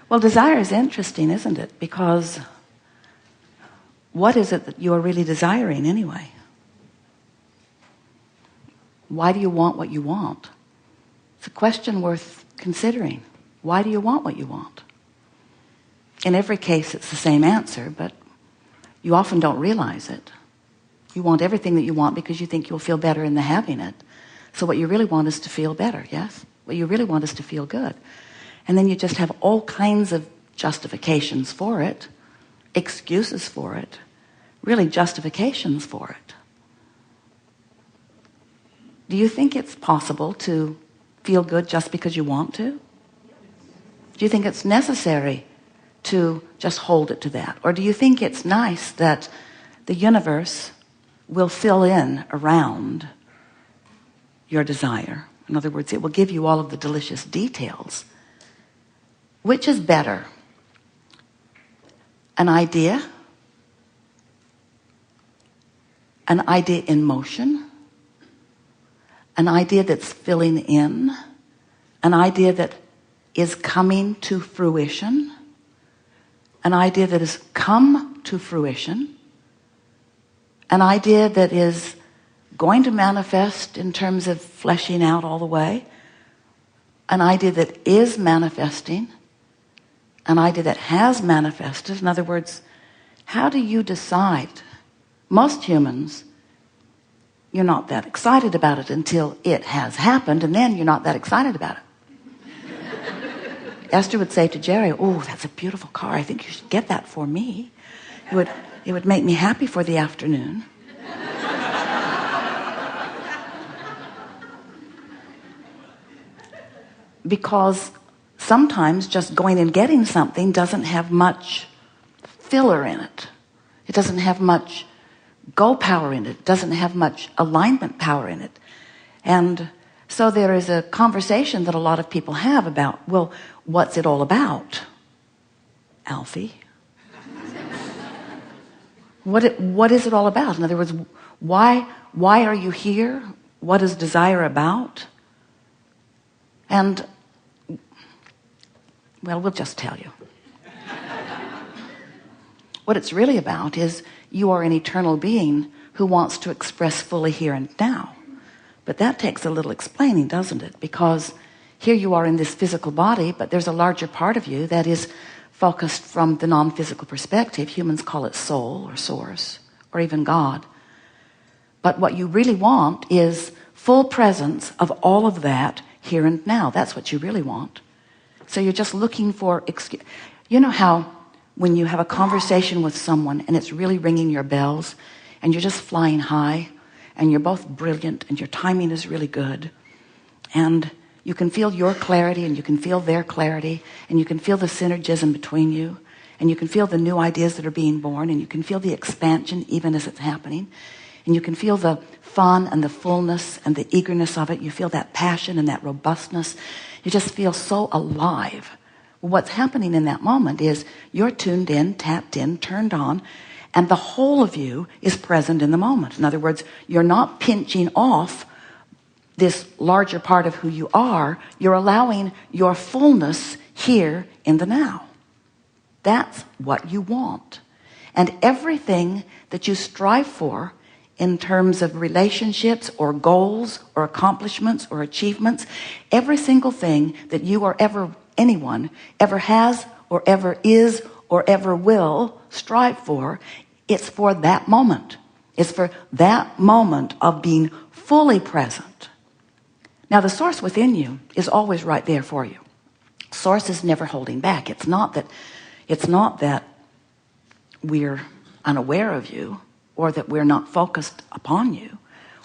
Well, desire is interesting, isn't it? Because what is it that you are really desiring anyway? Why do you want what you want? It's a question worth considering. Why do you want what you want? In every case, it's the same answer, but you often don't realize it. You want everything that you want because you think you'll feel better in the having it. So what you really want is to feel better, yes? What you really want is to feel good. And then you just have all kinds of justifications for it, excuses for it, really justifications for it. Do you think it's possible to feel good just because you want to? Do you think it's necessary to just hold it to that? Or do you think it's nice that the universe will fill in around your desire? In other words, it will give you all of the delicious details. Which is better? An idea? An idea in motion? An idea that's filling in? An idea that is coming to fruition? An idea that has come to fruition? An idea that is going to manifest in terms of fleshing out all the way? An idea that is manifesting? An idea that has manifested? In other words, how do you decide? Most humans, you're not that excited about it until it has happened, and then you're not that excited about it. Esther would say to Jerry, "Oh, that's a beautiful car. I think you should get that for me. It would make me happy for the afternoon." Because sometimes just going and getting something doesn't have much filler in it. It doesn't have much go power in it. It doesn't have much alignment power in it. And so there is a conversation that a lot of people have about, well, what's it all about, Alfie? What is it all about? In other words, why are you here? What is desire about? And well, we'll just tell you. What it's really about is you are an eternal being who wants to express fully here and now. But that takes a little explaining, doesn't it? Because here you are in this physical body, but there's a larger part of you that is focused from the non-physical perspective. Humans call it soul or source or even God. But what you really want is full presence of all of that here and now. That's what you really want. So you're just looking for excuse. You know how when you have a conversation with someone and it's really ringing your bells and you're just flying high and you're both brilliant and your timing is really good and you can feel your clarity and you can feel their clarity and you can feel the synergism between you and you can feel the new ideas that are being born and you can feel the expansion even as it's happening and you can feel the fun and the fullness and the eagerness of it. You feel that passion and that robustness. You just feel so alive. What's happening in that moment is you're tuned in, tapped in, turned on, and the whole of you is present in the moment. In other words, you're not pinching off this larger part of who you are. You're allowing your fullness here in the now. That's what you want. And everything that you strive for in terms of relationships or goals or accomplishments or achievements, every single thing that you or anyone ever has or ever is or ever will strive for, it's for that moment. It's for that moment of being fully present. Now the source within you is always right there for you. Source is never holding back. It's not that we're unaware of you, or that we're not focused upon you,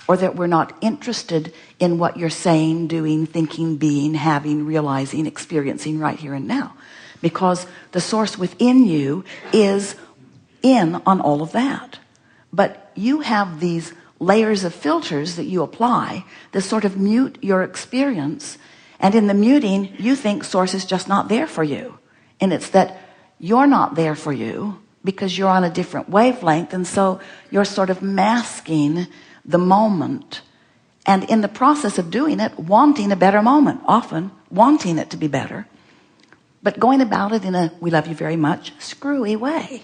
or that we're not interested in what you're saying, doing, thinking, being, having, realizing, experiencing right here and now. Because the source within you is in on all of that. But you have these layers of filters that you apply that sort of mute your experience. And in the muting, you think source is just not there for you. And it's that you're not there for you because you're on a different wavelength, and so you're sort of masking the moment, and in the process of doing it, wanting a better moment, often wanting it to be better. But going about it in a we love you very much screwy way.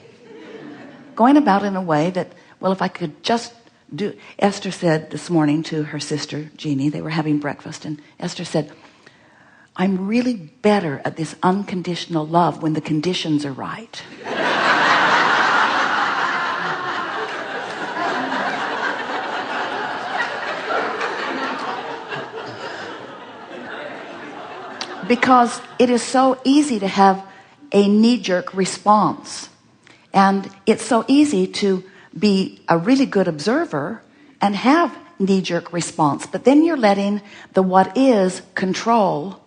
Going about it in a way that, well, if I could just do. Esther said this morning to her sister Jeannie, they were having breakfast, and Esther said, I'm really better at this unconditional love when the conditions are right. Because it is so easy to have a knee-jerk response. And it's so easy to be a really good observer and have knee-jerk response. But then you're letting the what is control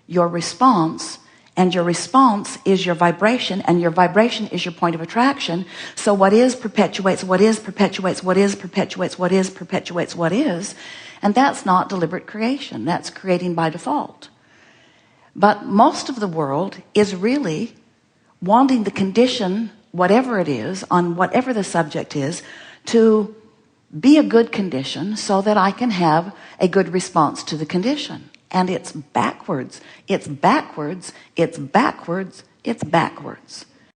your response. And your response is your vibration. And your vibration is your point of attraction. So what is perpetuates, what is perpetuates, what is perpetuates, what is perpetuates, what is. And that's not deliberate creation. That's creating by default. But most of the world is really wanting the condition, whatever it is, on whatever the subject is, to be a good condition so that I can have a good response to the condition. And it's backwards. It's backwards. It's backwards. It's backwards.